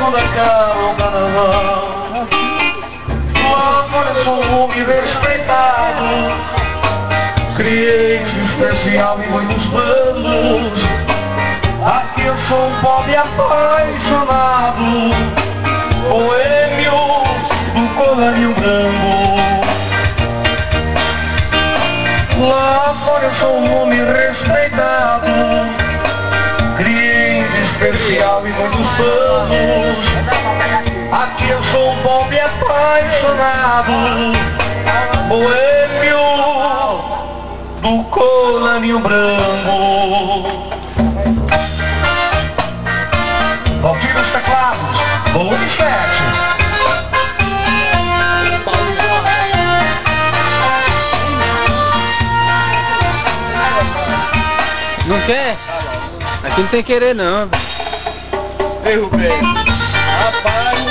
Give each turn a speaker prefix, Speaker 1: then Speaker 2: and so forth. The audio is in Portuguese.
Speaker 1: quando acaba o carnaval. Lá fora eu sou um homem respeitado, cliente especial em muitos bandos. Aqui eu sou um pobre apaixonado, boêmio do colarinho branco. Lá fora eu sou um homem respeitado, cliente especial em muitos bandos. Aqui eu sou um pobre apaixonado, boêmio do colarinho branco. Valdir os teclados, volume 7.
Speaker 2: Não quer? Aqui não tem querer não.
Speaker 3: Ei, Rubem. Rapaz,